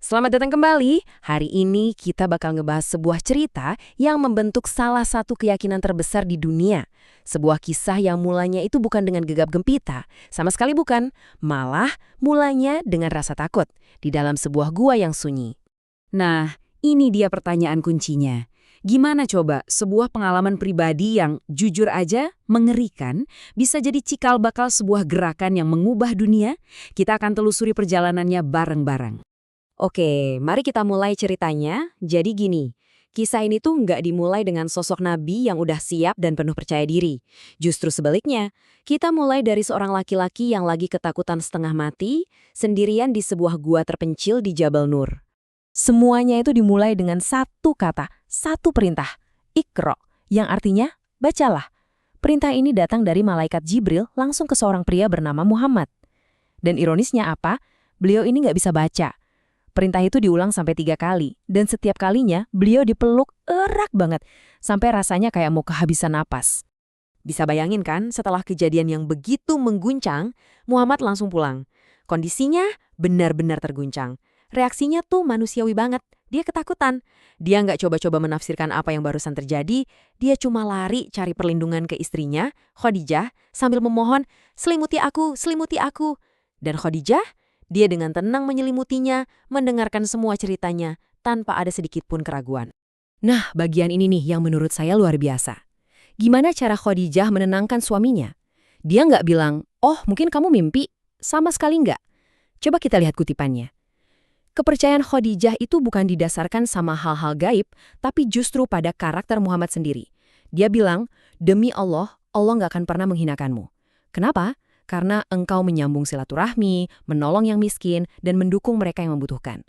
Selamat datang kembali. Hari ini kita bakal ngebahas sebuah cerita yang membentuk salah satu keyakinan terbesar di dunia. Sebuah kisah yang mulanya itu bukan dengan gegap gempita, sama sekali bukan. Malah mulanya dengan rasa takut di dalam sebuah gua yang sunyi. Nah, ini dia pertanyaan kuncinya. Gimana coba sebuah pengalaman pribadi yang jujur aja mengerikan bisa jadi cikal bakal sebuah gerakan yang mengubah dunia? Kita akan telusuri perjalanannya bareng-bareng. Oke, mari kita mulai ceritanya. Jadi gini, kisah ini tuh nggak dimulai dengan sosok nabi yang udah siap dan penuh percaya diri. Justru sebaliknya, kita mulai dari seorang laki-laki yang lagi ketakutan setengah mati, sendirian di sebuah gua terpencil di Jabal Nur. Semuanya itu dimulai dengan satu kata, satu perintah, Iqra, yang artinya, bacalah. Perintah ini datang dari malaikat Jibril langsung ke seorang pria bernama Muhammad. Dan ironisnya apa? Beliau ini nggak bisa baca. Perintah itu diulang sampai 3 kali, dan setiap kalinya beliau dipeluk erat banget, sampai rasanya kayak mau kehabisan napas. Bisa bayangin kan, setelah kejadian yang begitu mengguncang, Muhammad langsung pulang. Kondisinya benar-benar terguncang. Reaksinya tuh manusiawi banget, dia ketakutan. Dia nggak coba-coba menafsirkan apa yang barusan terjadi, dia cuma lari cari perlindungan ke istrinya, Khadijah, sambil memohon, selimuti aku, selimuti aku. Dan Khadijah, dia dengan tenang menyelimutinya, mendengarkan semua ceritanya, tanpa ada sedikit pun keraguan. Nah, bagian ini nih yang menurut saya luar biasa. Gimana cara Khadijah menenangkan suaminya? Dia nggak bilang, oh mungkin kamu mimpi, sama sekali nggak. Coba kita lihat kutipannya. Kepercayaan Khadijah itu bukan didasarkan sama hal-hal gaib, tapi justru pada karakter Muhammad sendiri. Dia bilang, demi Allah nggak akan pernah menghinakanmu. Kenapa? Karena engkau menyambung silaturahmi, menolong yang miskin, dan mendukung mereka yang membutuhkan.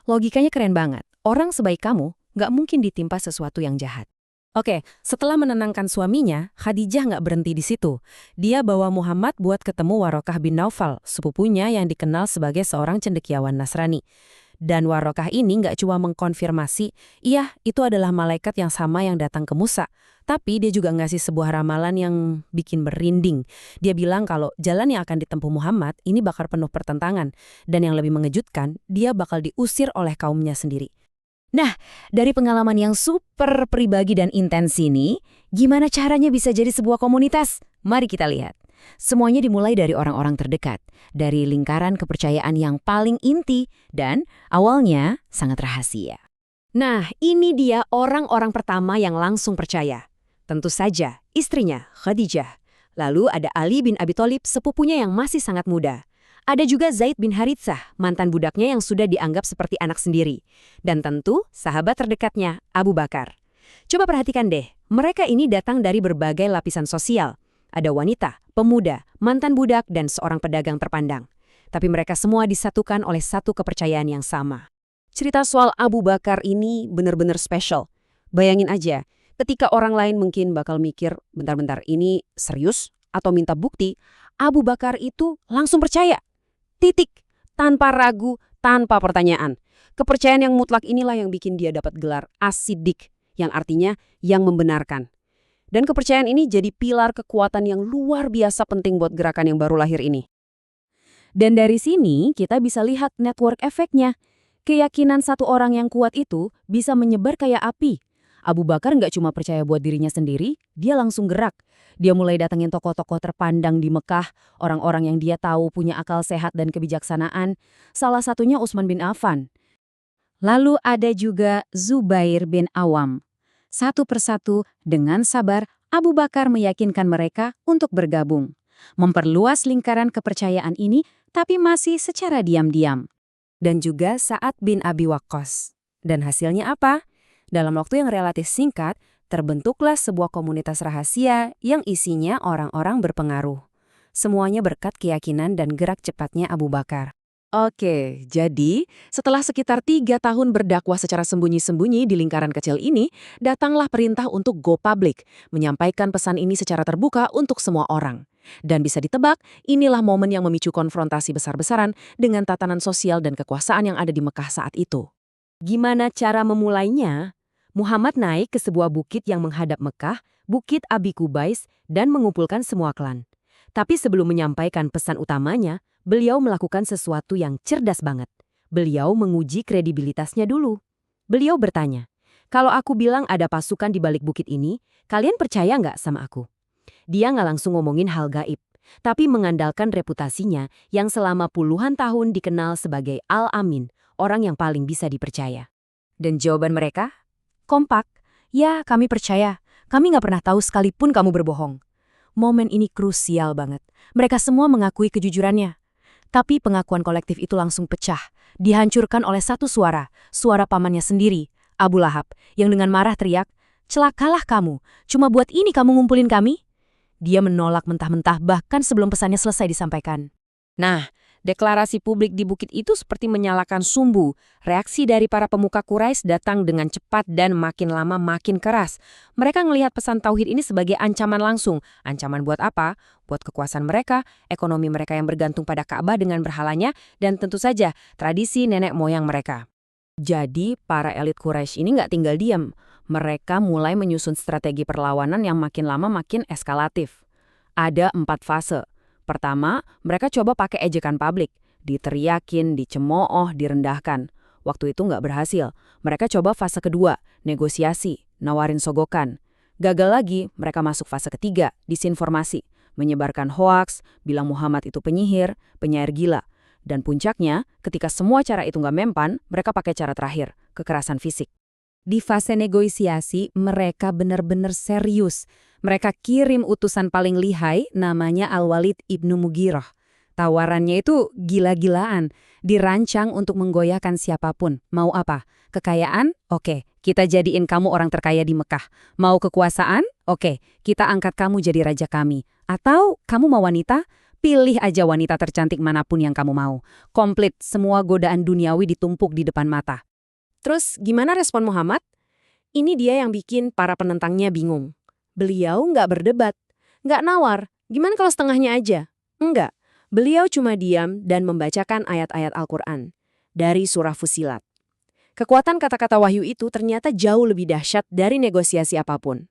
Logikanya keren banget. Orang sebaik kamu nggak mungkin ditimpa sesuatu yang jahat. Oke, setelah menenangkan suaminya, Khadijah nggak berhenti di situ. Dia bawa Muhammad buat ketemu Warokah bin Naufal, sepupunya yang dikenal sebagai seorang cendekiawan Nasrani. Dan Warokah ini nggak cuma mengkonfirmasi, iya itu adalah malaikat yang sama yang datang ke Musa. Tapi dia juga ngasih sebuah ramalan yang bikin berinding. Dia bilang kalau jalan yang akan ditempuh Muhammad ini bakal penuh pertentangan. Dan yang lebih mengejutkan, dia bakal diusir oleh kaumnya sendiri. Nah, dari pengalaman yang super pribadi dan intens ini, gimana caranya bisa jadi sebuah komunitas? Mari kita lihat. Semuanya dimulai dari orang-orang terdekat, dari lingkaran kepercayaan yang paling inti, dan awalnya sangat rahasia. Nah, ini dia orang-orang pertama yang langsung percaya. Tentu saja, istrinya, Khadijah. Lalu ada Ali bin Abi Thalib, sepupunya yang masih sangat muda. Ada juga Zaid bin Haritsah, mantan budaknya yang sudah dianggap seperti anak sendiri. Dan tentu, sahabat terdekatnya, Abu Bakar. Coba perhatikan deh, mereka ini datang dari berbagai lapisan sosial. Ada wanita, pemuda, mantan budak, dan seorang pedagang terpandang. Tapi mereka semua disatukan oleh satu kepercayaan yang sama. Cerita soal Abu Bakar ini benar-benar spesial. Bayangin aja, ketika orang lain mungkin bakal mikir, bentar-bentar ini serius atau minta bukti, Abu Bakar itu langsung percaya. Titik, tanpa ragu, tanpa pertanyaan. Kepercayaan yang mutlak inilah yang bikin dia dapat gelar as-siddiq, yang artinya yang membenarkan. Dan kepercayaan ini jadi pilar kekuatan yang luar biasa penting buat gerakan yang baru lahir ini. Dan dari sini kita bisa lihat network efeknya. Keyakinan satu orang yang kuat itu bisa menyebar kayak api. Abu Bakar nggak cuma percaya buat dirinya sendiri, dia langsung gerak. Dia mulai datengin tokoh-tokoh terpandang di Mekah, orang-orang yang dia tahu punya akal sehat dan kebijaksanaan. Salah satunya Utsman bin Affan. Lalu ada juga Zubair bin Awam. Satu persatu, dengan sabar, Abu Bakar meyakinkan mereka untuk bergabung. Memperluas lingkaran kepercayaan ini, tapi masih secara diam-diam. Dan juga Sa'ad bin Abi Waqqas. Dan hasilnya apa? Dalam waktu yang relatif singkat, terbentuklah sebuah komunitas rahasia yang isinya orang-orang berpengaruh. Semuanya berkat keyakinan dan gerak cepatnya Abu Bakar. Oke, jadi setelah sekitar 3 tahun berdakwah secara sembunyi-sembunyi di lingkaran kecil ini, datanglah perintah untuk go public, menyampaikan pesan ini secara terbuka untuk semua orang. Dan bisa ditebak, inilah momen yang memicu konfrontasi besar-besaran dengan tatanan sosial dan kekuasaan yang ada di Mekah saat itu. Gimana cara memulainya? Muhammad naik ke sebuah bukit yang menghadap Mekah, Bukit Abi Kubais, dan mengumpulkan semua klan. Tapi sebelum menyampaikan pesan utamanya, beliau melakukan sesuatu yang cerdas banget. Beliau menguji kredibilitasnya dulu. Beliau bertanya, "Kalau aku bilang ada pasukan di balik bukit ini, kalian percaya nggak sama aku?" Dia nggak langsung ngomongin hal gaib, tapi mengandalkan reputasinya yang selama puluhan tahun dikenal sebagai Al-Amin, orang yang paling bisa dipercaya. Dan jawaban mereka? Kompak. "Ya, kami percaya. Kami nggak pernah tahu sekalipun kamu berbohong." Momen ini krusial banget. Mereka semua mengakui kejujurannya. Tapi pengakuan kolektif itu langsung pecah. Dihancurkan oleh satu suara, suara pamannya sendiri, Abu Lahab, yang dengan marah teriak, "Celakalah kamu, cuma buat ini kamu ngumpulin kami?" Dia menolak mentah-mentah bahkan sebelum pesannya selesai disampaikan. Nah, deklarasi publik di bukit itu seperti menyalakan sumbu. Reaksi dari para pemuka Quraisy datang dengan cepat dan makin lama makin keras. Mereka melihat pesan tauhid ini sebagai ancaman langsung. Ancaman buat apa? Buat kekuasaan mereka, ekonomi mereka yang bergantung pada Ka'bah dengan berhalanya, dan tentu saja tradisi nenek moyang mereka. Jadi, para elit Quraisy ini nggak tinggal diam. Mereka mulai menyusun strategi perlawanan yang makin lama makin eskalatif. Ada 4 fase. Pertama, mereka coba pakai ejekan publik. Diteriakin, dicemooh, direndahkan. Waktu itu nggak berhasil. Mereka coba fase kedua, negosiasi, nawarin sogokan. Gagal lagi, mereka masuk fase ketiga, disinformasi. Menyebarkan hoaks, bilang Muhammad itu penyihir, penyair gila. Dan puncaknya, ketika semua cara itu nggak mempan, mereka pakai cara terakhir, kekerasan fisik. Di fase negosiasi, mereka benar-benar serius. Mereka kirim utusan paling lihai, namanya Al-Walid ibnu Mughirah. Tawarannya itu gila-gilaan, dirancang untuk menggoyahkan siapapun. Mau apa? Kekayaan? Oke, kita jadiin kamu orang terkaya di Mekah. Mau kekuasaan? Oke, kita angkat kamu jadi raja kami. Atau kamu mau wanita? Pilih aja wanita tercantik manapun yang kamu mau. Komplit, semua godaan duniawi ditumpuk di depan mata. Terus gimana respon Muhammad? Ini dia yang bikin para penentangnya bingung. Beliau nggak berdebat, nggak nawar. Gimana kalau setengahnya aja? Enggak. Beliau cuma diam dan membacakan ayat-ayat Al-Quran dari surah Fussilat. Kekuatan kata-kata wahyu itu ternyata jauh lebih dahsyat dari negosiasi apapun.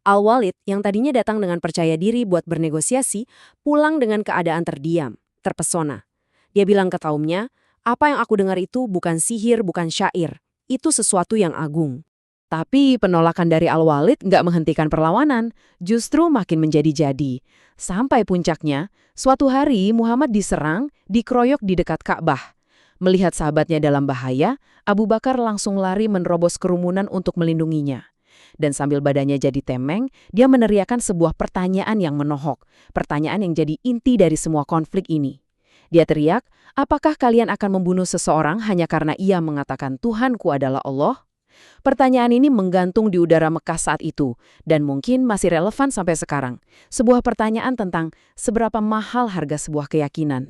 Al-Walid yang tadinya datang dengan percaya diri buat bernegosiasi, pulang dengan keadaan terdiam, terpesona. Dia bilang ke kaumnya, "Apa yang aku dengar itu bukan sihir, bukan syair. Itu sesuatu yang agung." Tapi penolakan dari Al-Walid nggak menghentikan perlawanan, justru makin menjadi-jadi. Sampai puncaknya, suatu hari Muhammad diserang, dikeroyok di dekat Ka'bah. Melihat sahabatnya dalam bahaya, Abu Bakar langsung lari menerobos kerumunan untuk melindunginya. Dan sambil badannya jadi temeng, dia meneriakkan sebuah pertanyaan yang menohok. Pertanyaan yang jadi inti dari semua konflik ini. Dia teriak, "Apakah kalian akan membunuh seseorang hanya karena ia mengatakan Tuhanku adalah Allah?" Pertanyaan ini menggantung di udara Mekah saat itu, dan mungkin masih relevan sampai sekarang. Sebuah pertanyaan tentang seberapa mahal harga sebuah keyakinan.